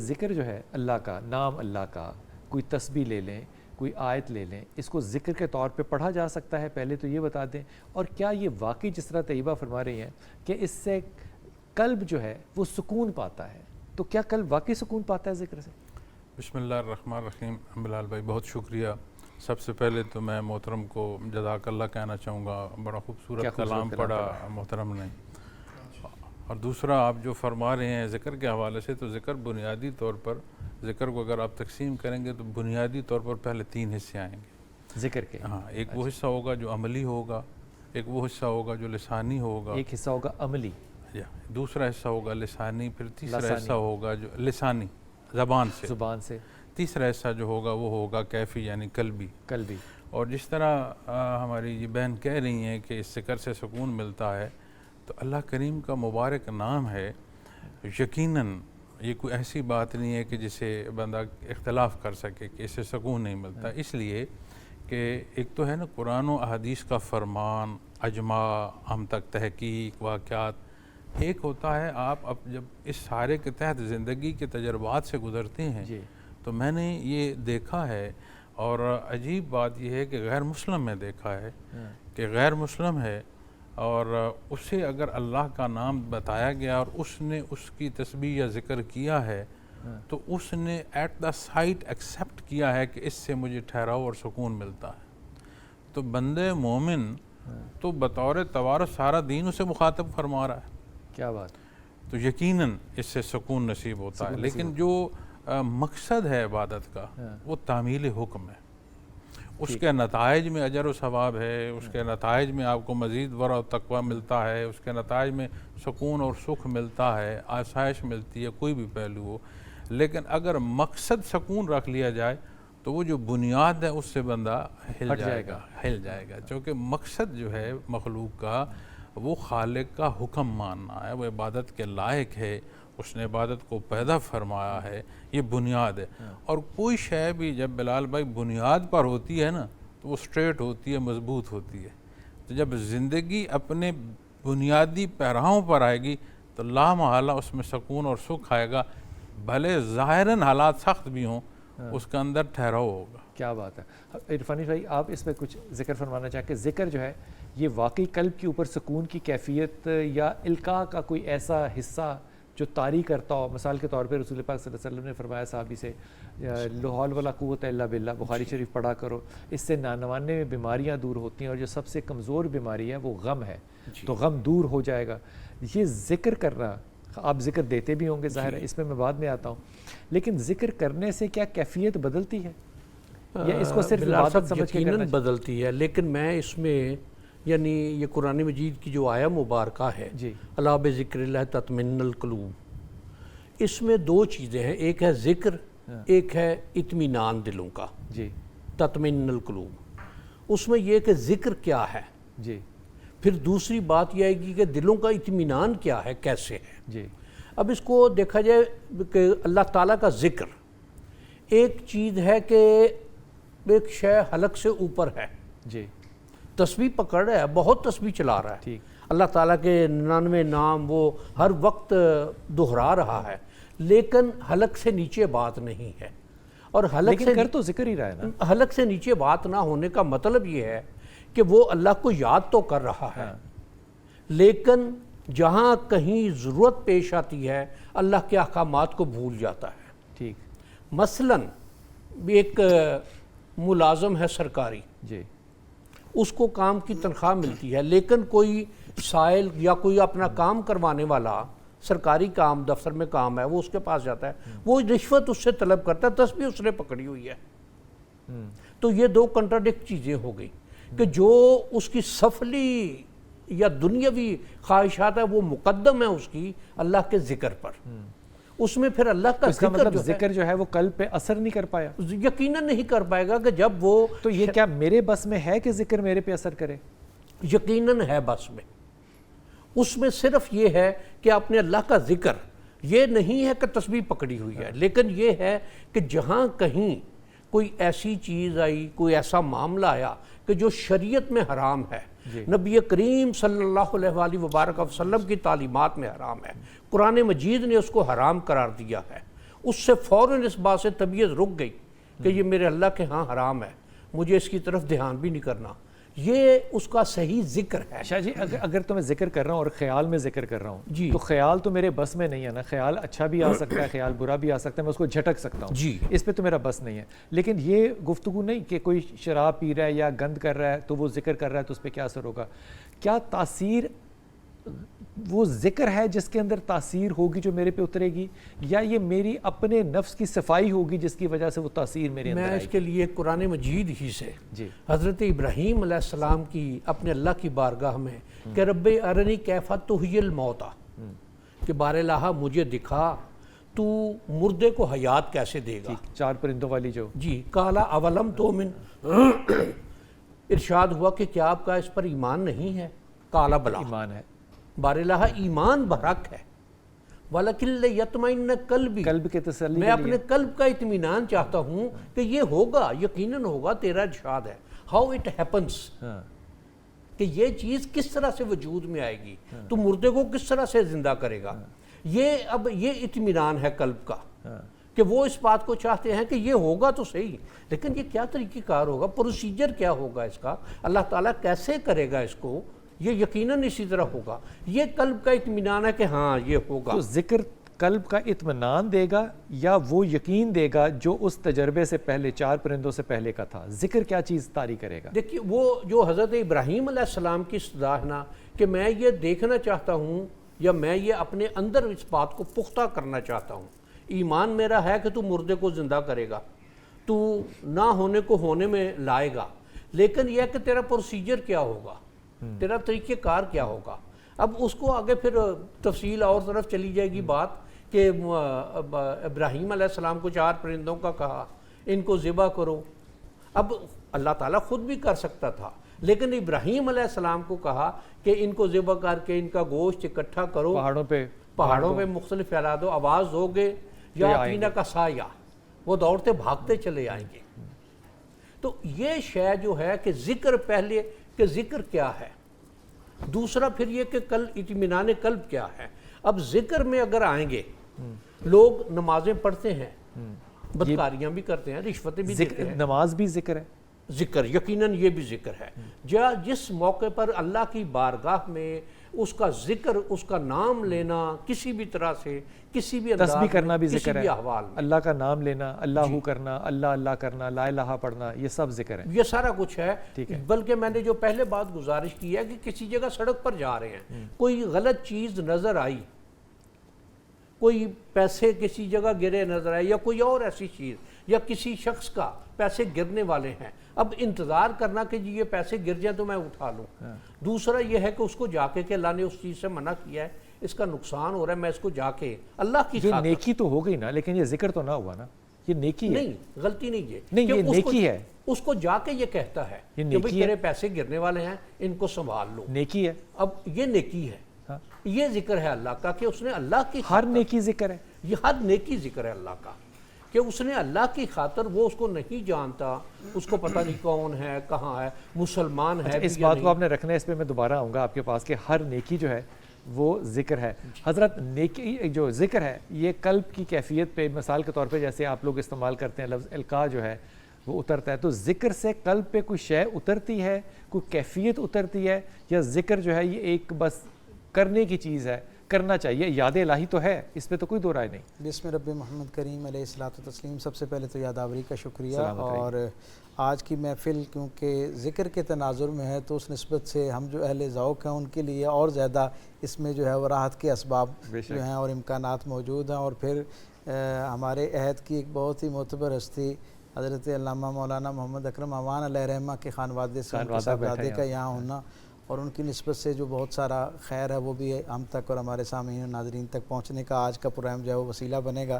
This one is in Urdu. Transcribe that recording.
ذکر جو ہے اللہ کا نام، اللہ کا کوئی تسبیح لے لیں، کوئی آیت لے لیں، اس کو ذکر کے طور پہ پڑھا جا سکتا ہے؟ پہلے تو یہ بتا دیں. اور کیا یہ واقعی جس طرح طیبہ فرما رہی ہیں کہ اس سے قلب جو ہے وہ سکون پاتا ہے، تو کیا قلب واقعی سکون پاتا ہے ذکر سے؟ بسم اللہ الرحمن الرحیم. بلال بھائی بہت شکریہ. سب سے پہلے تو میں محترم کو جزاک اللہ کہنا چاہوں گا، بڑا خوبصورت کلام پڑھا محترم نے. اور دوسرا آپ جو فرما رہے ہیں ذکر کے حوالے سے، تو ذکر بنیادی طور پر، ذکر کو اگر آپ تقسیم کریں گے تو بنیادی طور پر پہلے 3 حصے آئیں گے ذکر کے. ہاں، ایک وہ حصہ ہوگا جو عملی ہوگا، ایک وہ حصہ ہوگا جو لسانی ہوگا، ایک حصہ ہوگا عملی، دوسرا حصہ ہوگا لسانی، پھر تیسرا حصہ ہوگا جو لسانی زبان سے، تیسرا حصہ جو ہوگا وہ ہوگا کیفی یعنی قلبی. اور جس طرح ہماری یہ بہن کہہ رہی ہیں کہ اس ذکر سے سکون ملتا ہے، تو اللہ کریم کا مبارک نام ہے. یقیناً یہ کوئی ایسی بات نہیں ہے کہ جسے بندہ اختلاف کر سکے کہ اس سے سکون نہیں ملتا. اس لیے کہ ایک تو ہے نا قرآن و احادیث کا فرمان، اجماع، ہم تک تحقیق، واقعات. ایک ہوتا ہے آپ اب جب اس سارے کے تحت زندگی کے تجربات سے گزرتے ہیں، تو میں نے یہ دیکھا ہے، اور عجیب بات یہ ہے کہ غیر مسلم میں دیکھا ہے کہ غیر مسلم ہے اور اسے اگر اللہ کا نام بتایا گیا اور اس نے اس کی تسبیح یا ذکر کیا ہے، تو اس نے ایٹ دا سائٹ ایکسیپٹ کیا ہے کہ اس سے مجھے ٹھہراؤ اور سکون ملتا ہے. تو بندے مومن تو بطور توارث سارا دین اسے مخاطب فرما رہا ہے. کیا بات. تو یقیناً اس سے سکون نصیب ہوتا ہے. لیکن جو مقصد ہے عبادت کا وہ تعمیل حکم ہے. اس کے نتائج میں اجر و ثواب ہے، اس کے نتائج میں آپ کو مزید ورع و تقوی ملتا ہے، اس کے نتائج میں سکون اور سکھ ملتا ہے، آسائش ملتی ہے، کوئی بھی پہلو ہو. لیکن اگر مقصد سکون رکھ لیا جائے تو وہ جو بنیاد ہے اس سے بندہ ہل جائے گا. چونکہ مقصد جو ہے مخلوق کا وہ خالق کا حکم ماننا ہے، وہ عبادت کے لائق ہے، اس نے عبادت کو پیدا فرمایا ہے، یہ بنیاد ہے. اور کوئی شے بھی جب بلال بھائی بنیاد پر ہوتی ہے نا تو وہ سٹریٹ ہوتی ہے، مضبوط ہوتی ہے. تو جب زندگی اپنے بنیادی پیراہوں پر آئے گی تو لا محالہ اس میں سکون اور سکھ آئے گا، بھلے ظاہراً حالات سخت بھی ہوں، اس کے اندر ٹھہراؤ ہوگا. کیا بات ہے. عرفانی بھائی آپ اس پہ کچھ ذکر فرمانا چاہیں کہ ذکر جو ہے یہ واقعی قلب کے اوپر سکون کی کیفیت یا القاء کا کوئی ایسا حصہ جو طاری کرتا ہو؟ مثال کے طور پہ رسول پاک صلی اللہ علیہ وسلم نے فرمایا صحابی سے لا حول ولا قوت الا باللہ، بخاری شریف پڑھا کرو، اس سے 99 بیماریاں دور ہوتی ہیں، اور جو سب سے کمزور بیماری ہے وہ غم ہے، تو غم دور ہو جائے گا. یہ ذکر کرنا، آپ ذکر دیتے بھی ہوں گے ظاہر ہے، اس میں بعد میں آتا ہوں، لیکن ذکر کرنے سے کیا کیفیت بدلتی ہے یا اس کو صرف عبادت سمجھ کے کرنا؟ بدلتی ہے، لیکن میں اس میں یعنی یہ قرآن مجید کی جو آیہ مبارکہ ہے الا بذکر اللہ تطمئن القلوب، اس میں 2 چیزیں ہیں، ایک ہے ذکر، ایک ہے اطمینان دلوں کا. تطمئن القلوب، اس میں یہ کہ ذکر کیا ہے، پھر دوسری بات یہ آئے گی کہ دلوں کا اطمینان کیا ہے، کیسے ہے. اب اس کو دیکھا جائے کہ اللہ تعالیٰ کا ذکر ایک چیز ہے کہ ایک شے حلق سے اوپر ہے، تسبیح پکڑ رہا ہے، بہت تسبیح چلا رہا ہے، اللہ تعالیٰ کے 99 نام وہ ہر وقت دہرا رہا ہے، لیکن حلق سے نیچے بات نہیں ہے. اور حلق سے تو ذکر ہی رہا ہے نا. حلق سے نیچے بات نہ ہونے کا مطلب یہ ہے کہ وہ اللہ کو یاد تو کر رہا ہے، لیکن جہاں کہیں ضرورت پیش آتی ہے اللہ کے احکامات کو بھول جاتا ہے. مثلاً ایک ملازم ہے سرکاری، اس کو کام کی تنخواہ ملتی ہے، لیکن کوئی سائل یا کوئی اپنا کام کروانے والا، سرکاری کام دفتر میں کام ہے، وہ اس کے پاس جاتا ہے، وہ رشوت اس سے طلب کرتا ہے، تسبیح اس نے پکڑی ہوئی ہے. تو یہ 2 کنٹراڈکٹ چیزیں ہو گئی کہ جو اس کی سفلی یا دنیاوی خواہشات ہے وہ مقدم ہے اس کی اللہ کے ذکر پر. اس میں پھر اللہ کا ذکر جو ہے وہ قلب پہ اثر نہیں کر پایا، یقیناً نہیں کر پائے گا کہ جب وہ. تو یہ کیا میرے بس میں ہے کہ ذکر میرے پہ اثر کرے؟ یقیناً ہے بس میں. اس میں صرف یہ ہے کہ آپ نے اللہ کا ذکر، یہ نہیں ہے کہ تسبیح پکڑی ہوئی ہے، لیکن یہ ہے کہ جہاں کہیں کوئی ایسی چیز آئی، کوئی ایسا معاملہ آیا کہ جو شریعت میں حرام ہے، نبی کریم صلی اللہ علیہ وآلہ وبارک وسلم کی تعلیمات میں حرام ہے، قرآن مجید نے اس کو حرام قرار دیا ہے، اس سے فوراً اس بات سے طبیعت رک گئی کہ یہ میرے اللہ کے ہاں حرام ہے، مجھے اس کی طرف دھیان بھی نہیں کرنا. یہ اس کا صحیح ذکر ہے. شاہ جی اگر تو میں ذکر کر رہا ہوں اور خیال میں ذکر کر رہا ہوں جی، تو خیال تو میرے بس میں نہیں ہے نا. خیال اچھا بھی آ سکتا ہے، خیال برا بھی آ سکتا ہے، میں اس کو جھٹک سکتا ہوں جی، اس پہ تو میرا بس نہیں ہے. لیکن یہ گفتگو نہیں کہ کوئی شراب پی رہا ہے یا گند کر رہا ہے تو وہ ذکر کر رہا ہے تو اس پہ کیا اثر ہوگا. کیا تاثیر وہ ذکر ہے جس کے اندر تاثیر ہوگی جو میرے پہ اترے گی، یا یہ میری اپنے نفس کی صفائی ہوگی جس کی وجہ سے وہ تاثیر میرے اندر آئے گی؟ میں اس کے لیے قرآن مجید ہی سے جی حضرت ابراہیم علیہ السلام کی اپنے اللہ کی بارگاہ میں کہ رب ارنی کیف تحیی الموتى، کہ بار الہ مجھے دکھا تو مردے کو حیات کیسے دے گا. چار پرندوں والی جو جی، قالا اولم تؤمن، ارشاد ہوا کہ کیا آپ کا اس پر ایمان نہیں ہے؟ قالا بلا، ایمان ہے، بار الہ ایمان برحق ہے. وَلَكِنْ لِيَطْمَئِنَّ قَلْبِي، قلب کے تسلی میں اپنے قلب کا اطمینان چاہتا ہوں کہ یہ ہوگا، یقیناً ہوگا، تیرا ارشاد ہے. ہاؤ اٹ ہیپنس، کہ یہ چیز کس طرح سے وجود میں آئے گی، تو مردے کو کس طرح سے زندہ کرے گا. یہ اطمینان ہے قلب کا کہ وہ اس بات کو چاہتے ہیں کہ یہ ہوگا تو صحیح، لیکن یہ کیا طریقہ کار ہوگا، پروسیجر کیا ہوگا اس کا، اللہ تعالیٰ کیسے کرے گا اس کو، یہ یقیناً اسی طرح ہوگا. یہ قلب کا اطمینان ہے کہ ہاں یہ ہوگا. تو ذکر قلب کا اطمینان دے گا یا وہ یقین دے گا جو اس تجربے سے پہلے چار پرندوں سے پہلے کا تھا؟ ذکر کیا چیز طاری کرے گا؟ دیکھیے وہ جو حضرت ابراہیم علیہ السلام کی صدا ہے نا کہ میں یہ دیکھنا چاہتا ہوں یا میں یہ اپنے اندر اس بات کو پختہ کرنا چاہتا ہوں. ایمان میرا ہے کہ تو مردے کو زندہ کرے گا، تو نہ ہونے کو ہونے میں لائے گا، لیکن یہ کہ تیرا پروسیجر کیا ہوگا، تیرا طریقہ کار کیا ہوگا. اب اس کو آگے پھر تفصیل اور طرف چلی جائے گی بات کہ ابراہیم علیہ السلام کو چار پرندوں کا کہا ان کو ذبح کرو. اب اللہ تعالیٰ خود بھی کر سکتا تھا، لیکن ابراہیم علیہ السلام کو کہا کہ ان کو ذبح کر کے ان کا گوشت اکٹھا کرو، پہاڑوں پہ مختلف پھیلا دو، آواز دو گے یا پینا کا سایہ، وہ دوڑتے بھاگتے چلے آئیں گے. تو یہ شے جو ہے کہ ذکر پہلے کہ ذکر کیا ہے، دوسرا پھر یہ کہ اطمینان قلب کیا ہے. اب ذکر میں اگر آئیں گے، لوگ نمازیں پڑھتے ہیں، بدکاریاں بھی کرتے ہیں، رشوتیں بھی دیتے ہیں. نماز بھی ذکر ہے، ذکر یقیناً یہ بھی ذکر ہے. جس موقع پر اللہ کی بارگاہ میں اس کا ذکر، اس کا نام لینا کسی بھی طرح سے، کسی بھی انداز تسبیح کرنا بھی ذکر ہے، احوال میں اللہ کا نام لینا، اللہ کرنا، اللہ اللہ کرنا، لا الہ پڑھنا، یہ سب ذکر ہے، یہ سارا کچھ ہے. بلکہ میں نے جو پہلے بات گزارش کی ہے کہ کسی جگہ سڑک پر جا رہے ہیں، کوئی غلط چیز نظر آئی، کوئی پیسے کسی جگہ گرے نظر آئے یا کوئی اور ایسی چیز، یا کسی شخص کا پیسے گرنے والے ہیں، اب انتظار کرنا کہ جی یہ پیسے گر جائیں تو میں اٹھا لوں. دوسرا یہ ہے کہ اس کو جا کے کہ اللہ نے اس چیز سے منع کیا ہے، اس کا نقصان ہو رہا ہے، میں اس کو جا کے اللہ کی یہ نیکی تو ہو گئی نا، لیکن یہ ذکر تو نہ ہوا نا، یہ نیکی ہے. نہیں، غلطی نہیں ہے، نہیں یہ نیکی ہے، اس کو جا کے یہ کہتا ہے کہ بھئی تیرے پیسے گرنے والے ہیں، ان کو سنبھال لو، نیکی ہے. اب یہ نیکی ہے، یہ ذکر ہے اللہ کا کہ اس نے اللہ کی ہر نیکی ذکر ہے، یہ ہر نیکی ذکر ہے اللہ کا کہ اس نے اللہ کی خاطر، وہ اس کو نہیں جانتا، اس کو پتہ نہیں کون ہے، کہاں ہے، مسلمان ہے. اس بات کو آپ نے رکھنا ہے، اس پہ میں دوبارہ آؤں گا آپ کے پاس کہ ہر نیکی جو ہے وہ ذکر ہے. حضرت نیکی جو ذکر ہے یہ قلب کی کیفیت پہ، مثال کے طور پہ جیسے آپ لوگ استعمال کرتے ہیں لفظ القاء جو ہے وہ اترتا ہے، تو ذکر سے قلب پہ کوئی شے اترتی ہے، کوئی کیفیت اترتی ہے، یا ذکر جو ہے یہ ایک بس کرنے کی چیز ہے، کرنا چاہیے، یاد الہی تو ہے، اس پہ تو کوئی دو رائے نہیں. بسم رب محمد کریم علیہ الصلوۃ والتسلیم. سب سے پہلے تو یادآوری کا شکریہ، اور آج کی محفل کیونکہ ذکر کے تناظر میں ہے تو اس نسبت سے ہم جو اہل ذوق ہیں ان کے لیے اور زیادہ اس میں جو ہے وہ راحت کے اسباب جو ہیں اور امکانات موجود ہیں. اور پھر ہمارے عہد کی ایک بہت ہی معتبر ہستی حضرت علامہ مولانا محمد اکرم امان علیہ رحمہ کے خانوادے سے ان کے صاحبزادے کا یہاں ہونا اور ان کی نسبت سے جو بہت سارا خیر ہے وہ بھی ہم تک اور ہمارے سامعین و ناظرین تک پہنچنے کا آج کا پروگرام جو ہے وہ وسیلہ بنے گا.